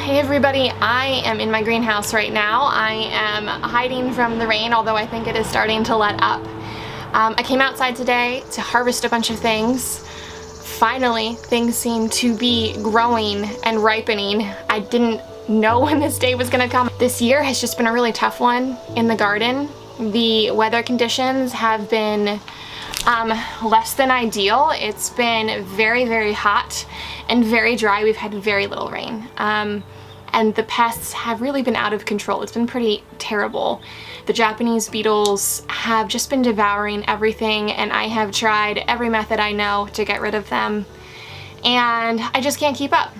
Hey everybody, I am in my greenhouse right now. I am hiding from the rain, although I think it is starting to let up. I came outside today to harvest a bunch of things. Finally, things seem to be growing and ripening. I didn't know when this day was gonna come. This year has just been a really tough one in the garden. The weather conditions have been less than ideal. It's been very, very hot and very dry. We've had very little rain. And the pests have really been out of control. It's been pretty terrible. The Japanese beetles have just been devouring everything, and I have tried every method I know to get rid of them, and I just can't keep up.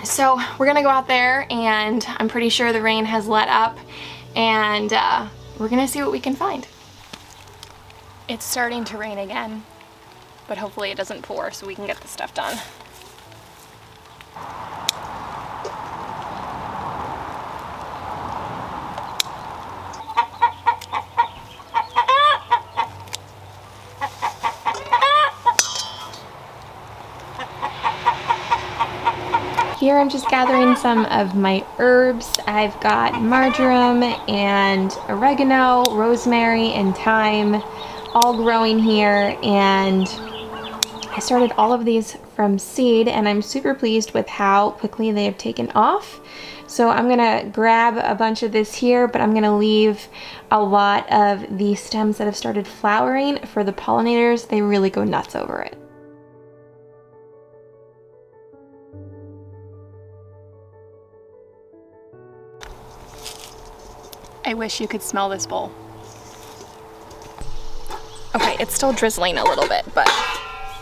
So we're gonna go out there, and I'm pretty sure the rain has let up, and we're gonna see what we can find. It's starting to rain again, but hopefully it doesn't pour so we can get this stuff done. Here I'm just gathering some of my herbs. I've got marjoram and oregano, rosemary, and thyme all growing here, and I started all of these from seed, and I'm super pleased with how quickly they have taken off. So I'm gonna grab a bunch of this here, but I'm gonna leave a lot of the stems that have started flowering for the pollinators. They really go nuts over it. I wish you could smell this bowl. Okay, it's still drizzling a little bit, but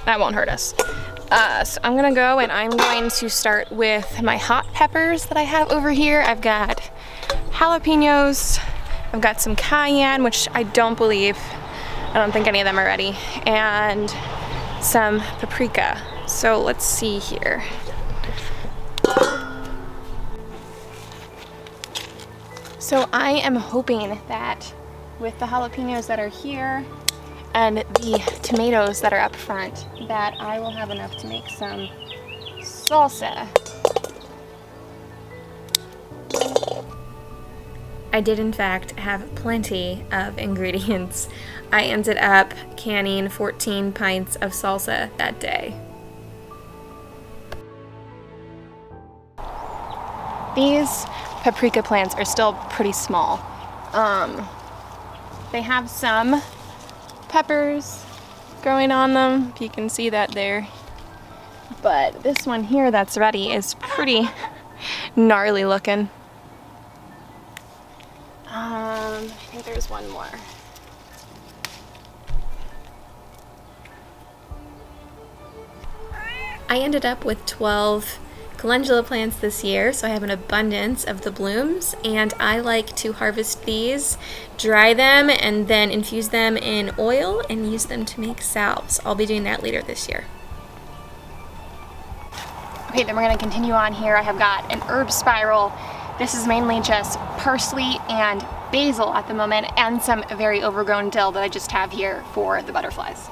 that won't hurt us. So I'm gonna go and I'm going to start with my hot peppers that I have over here. I've got jalapenos, I've got some cayenne, which I don't think any of them are ready, and some paprika. So let's see here. So I am hoping that with the jalapenos that are here and the tomatoes that are up front, that I will have enough to make some salsa. I did in fact have plenty of ingredients. I ended up canning 14 pints of salsa that day. These paprika plants are still pretty small. They have some peppers growing on them, if you can see that there. But this one here that's ready is pretty gnarly looking. I think there's one more. I ended up with 12 calendula plants this year, so I have an abundance of the blooms, and I like to harvest these, dry them, and then infuse them in oil and use them to make salves. I'll be doing that later this year. Okay, then we're going to continue on here. I have got an herb spiral. This is mainly just parsley and basil at the moment, and some very overgrown dill that I just have here for the butterflies.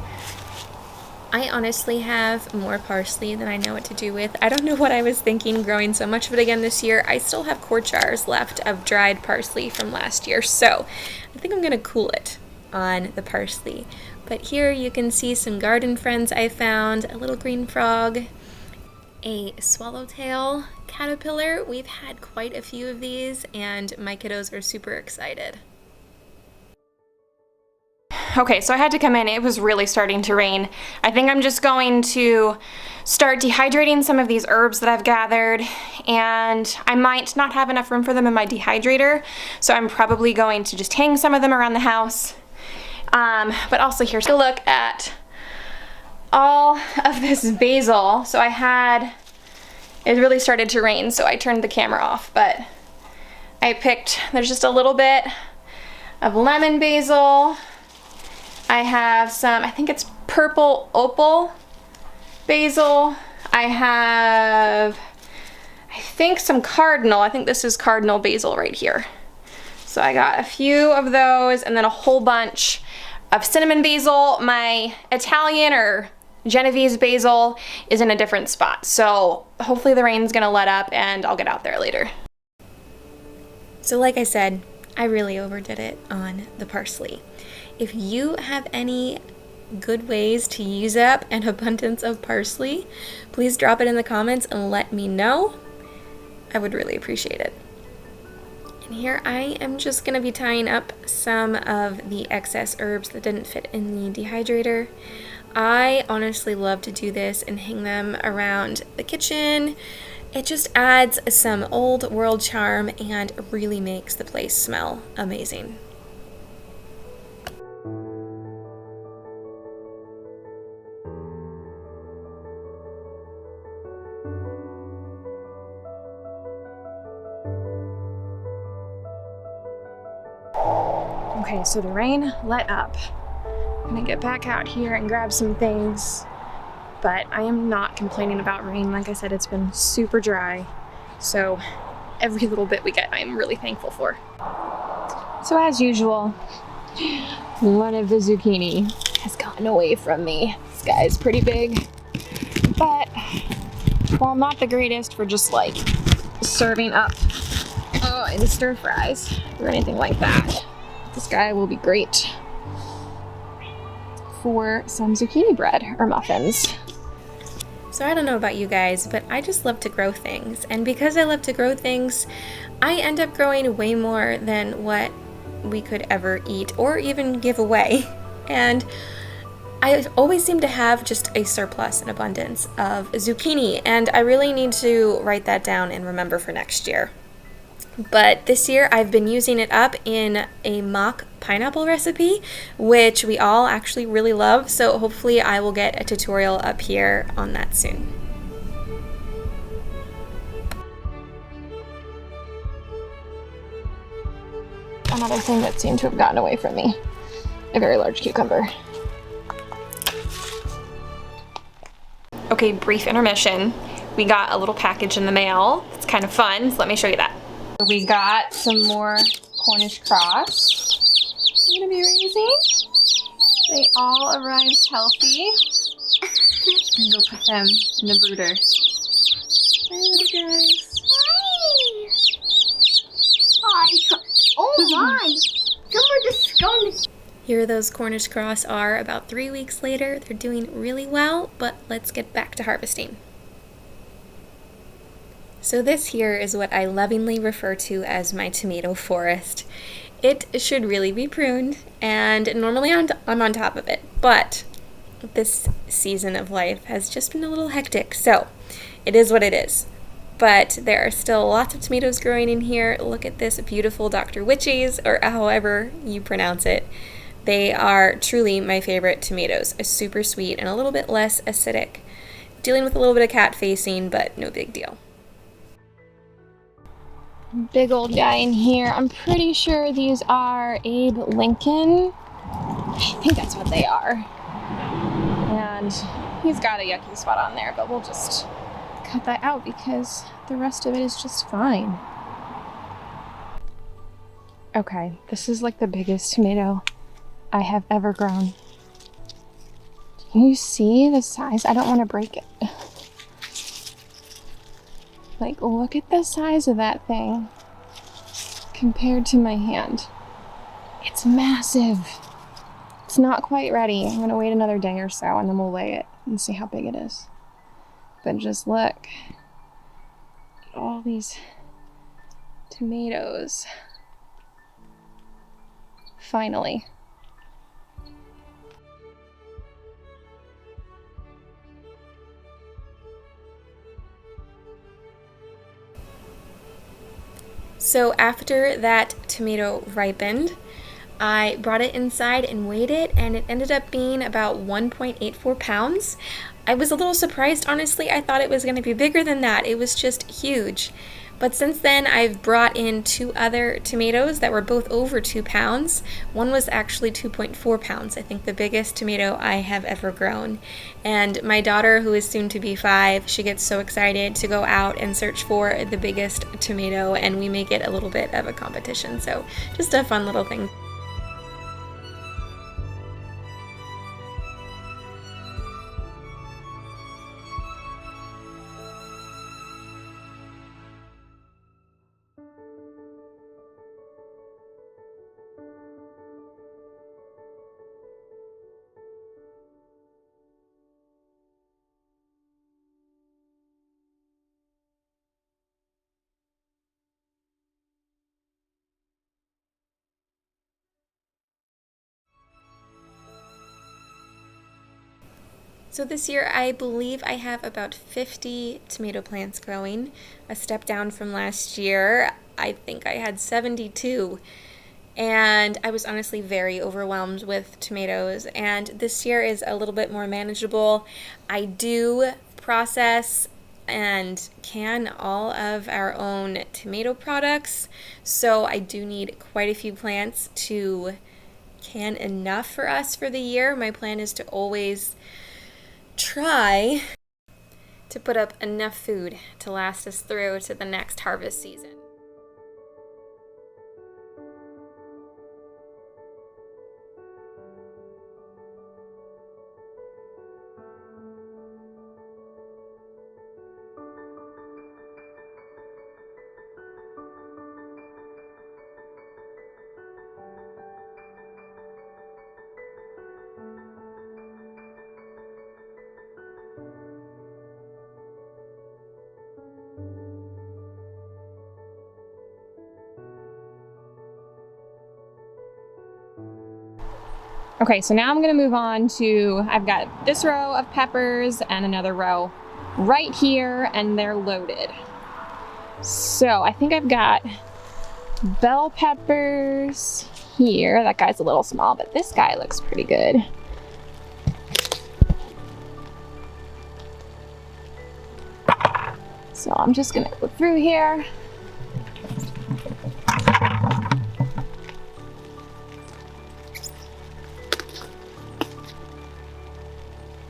I honestly have more parsley than I know what to do with. I don't know what I was thinking growing so much of it again this year. I still have quart jars left of dried parsley from last year, so I think I'm gonna cool it on the parsley. But here you can see some garden friends I found, a little green frog, a swallowtail caterpillar. We've had quite a few of these, and my kiddos are super excited. Okay, so I had to come in. It was really starting to rain. I think I'm just going to start dehydrating some of these herbs that I've gathered, and I might not have enough room for them in my dehydrator, so I'm probably going to just hang some of them around the house. But also here's a look at all of this basil. So it really started to rain, so I turned the camera off, but There's just a little bit of lemon basil. I have some, I think it's purple opal basil. I have, I think some cardinal. I think this is cardinal basil right here. So I got a few of those and then a whole bunch of cinnamon basil. My Italian or Genovese basil is in a different spot. So hopefully the rain's gonna let up and I'll get out there later. So like I said, I really overdid it on the parsley. If you have any good ways to use up an abundance of parsley, please drop it in the comments and let me know. I would really appreciate it. And here I am just going to be tying up some of the excess herbs that didn't fit in the dehydrator. I honestly love to do this and hang them around the kitchen. It just adds some old world charm and really makes the place smell amazing. Okay, so the rain let up. I'm gonna get back out here and grab some things, but I am not complaining about rain. Like I said, it's been super dry, so every little bit we get, I'm really thankful for. So as usual, one of the zucchini has gotten away from me. This guy is pretty big, but while not the greatest for just like serving up in stir fries or anything like that, this guy will be great for some zucchini bread or muffins. So I don't know about you guys, but I just love to grow things. And because I love to grow things, I end up growing way more than what we could ever eat or even give away. And I always seem to have just a surplus, an abundance of zucchini. And I really need to write that down and remember for next year. But this year I've been using it up in a mock pineapple recipe, which we all actually really love. So hopefully I will get a tutorial up here on that soon. Another thing that seemed to have gotten away from me, a very large cucumber. Okay, brief intermission. We got a little package in the mail. It's kind of fun, so let me show you that. We got some more Cornish cross I'm gonna be raising. They all arrived healthy. I'm gonna go put them in the brooder. Hi, little guys. Hi. Oh my! Some are just going to... Here those Cornish cross are about 3 weeks later. They're doing really well, but let's get back to harvesting. So this here is what I lovingly refer to as my tomato forest. It should really be pruned, and normally I'm on top of it, but this season of life has just been a little hectic, so it is what it is. But there are still lots of tomatoes growing in here. Look at this beautiful Dr. Witchies, or however you pronounce it. They are truly my favorite tomatoes. Super sweet and a little bit less acidic. Dealing with a little bit of cat facing, but no big deal. Big old guy in here. I'm pretty sure these are Abe Lincoln. I think that's what they are. And he's got a yucky spot on there, but we'll just cut that out because the rest of it is just fine. Okay, this is like the biggest tomato I have ever grown. Can you see the size? I don't want to break it. Like, look at the size of that thing compared to my hand. It's massive. It's not quite ready. I'm gonna wait another day or so and then we'll weigh it and see how big it is. But just look at all these tomatoes. Finally. So after that tomato ripened, I brought it inside and weighed it, and it ended up being about 1.84 pounds. I was a little surprised, honestly. I thought it was going to be bigger than that. It was just huge. But since then, I've brought in 2 other tomatoes that were both over 2 pounds. One was actually 2.4 pounds, I think the biggest tomato I have ever grown. And my daughter, who is soon to be 5, she gets so excited to go out and search for the biggest tomato, and we make it a little bit of a competition. So just a fun little thing. So this year I believe I have about 50 tomato plants growing, a step down from last year. I think I had 72, and I was honestly very overwhelmed with tomatoes, and this year is a little bit more manageable. I do process and can all of our own tomato products, so I do need quite a few plants to can enough for us for the year. My plan is to always try to put up enough food to last us through to the next harvest season. Okay, so now I'm gonna move on to, I've got this row of peppers and another row right here, and they're loaded. So I think I've got bell peppers here. That guy's a little small, but this guy looks pretty good. So I'm just gonna go through here.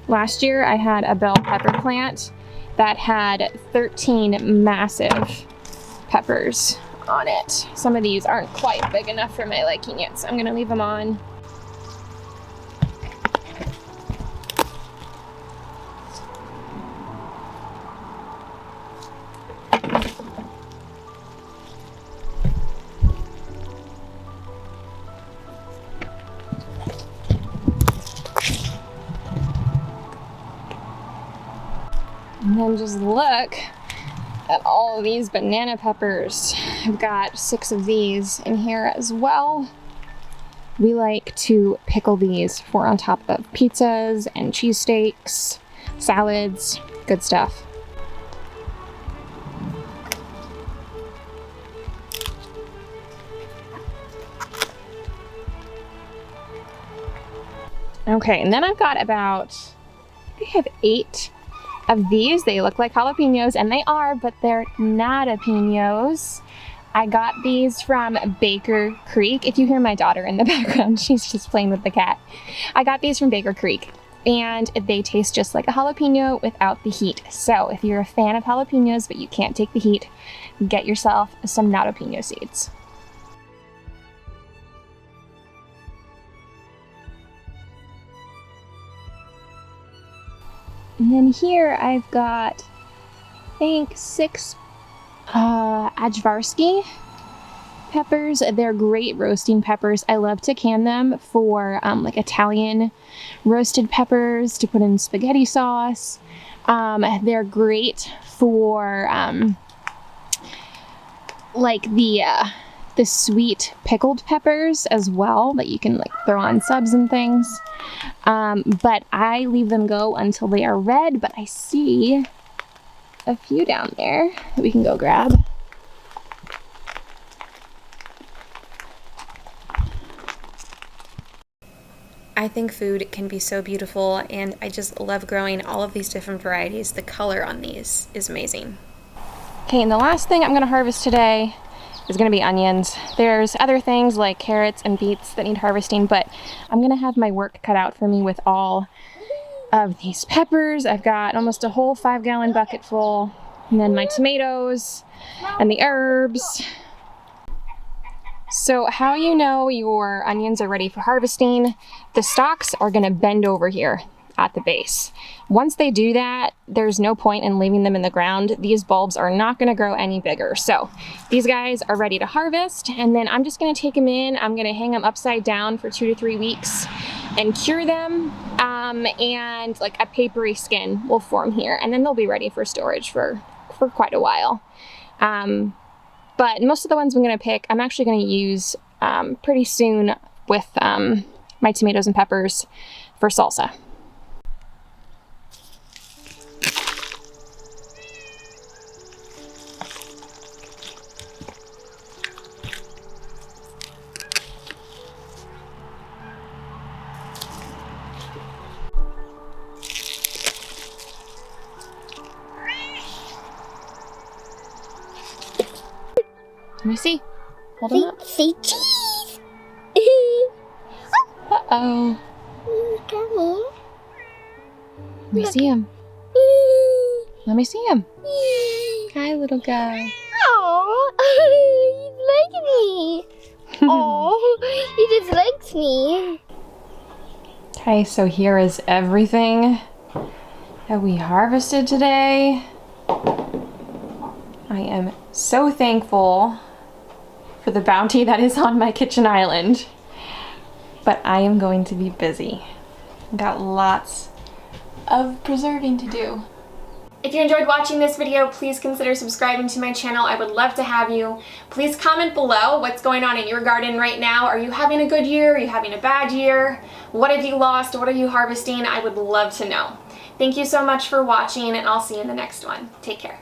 Last year I had a bell pepper plant that had 13 massive peppers on it. Some of these aren't quite big enough for my liking yet, so I'm gonna leave them on. And then just look at all of these banana peppers. I've got 6 of these in here as well. We like to pickle these for on top of pizzas and cheesesteaks, salads, good stuff. Okay, and then I've got about, I have 8 of these. They look like jalapenos, and they are, but they're not jalapenos. I got these from Baker Creek. If you hear my daughter in the background, she's just playing with the cat. I got these from Baker Creek, and they taste just like a jalapeno without the heat. So if you're a fan of jalapenos but you can't take the heat, get yourself some jalapeno seeds. And then here I've got, I think, 6 Ajvarski peppers. They're great roasting peppers. I love to can them for like Italian roasted peppers to put in spaghetti sauce. They're great for like the sweet pickled peppers as well that you can like throw on subs and things. But I leave them go until they are red, but I see a few down there that we can go grab. I think food can be so beautiful, and I just love growing all of these different varieties. The color on these is amazing. Okay, and the last thing I'm gonna harvest today is gonna be onions. There's other things like carrots and beets that need harvesting, but I'm gonna have my work cut out for me with all of these peppers. I've got almost a whole 5-gallon bucket full, and then my tomatoes and the herbs. So how you know your onions are ready for harvesting, the stalks are gonna bend over here at the base. Once they do that, there's no point in leaving them in the ground. These bulbs are not gonna grow any bigger. So these guys are ready to harvest, and then I'm just gonna take them in. I'm gonna hang them upside down for 2 to 3 weeks and cure them, and like a papery skin will form here, and then they'll be ready for storage for quite a while. But most of the ones I'm gonna pick, I'm actually gonna use pretty soon with my tomatoes and peppers for salsa. Let me see. Hold them up. Say cheese. Uh-oh. Come here. Let me see him. Let me see him. Hi, little guy. Oh, he's like me. Oh, he just likes me. Okay, so here is everything that we harvested today. I am so thankful for the bounty that is on my kitchen island, but I am going to be busy. Got lots of preserving to do. If you enjoyed watching this video, please consider subscribing to my channel. I would love to have you. Please comment below what's going on in your garden right now. Are you having a good year? Are you having a bad year? What have you lost? What are you harvesting? I would love to know. Thank you so much for watching, and I'll see you in the next one. Take care.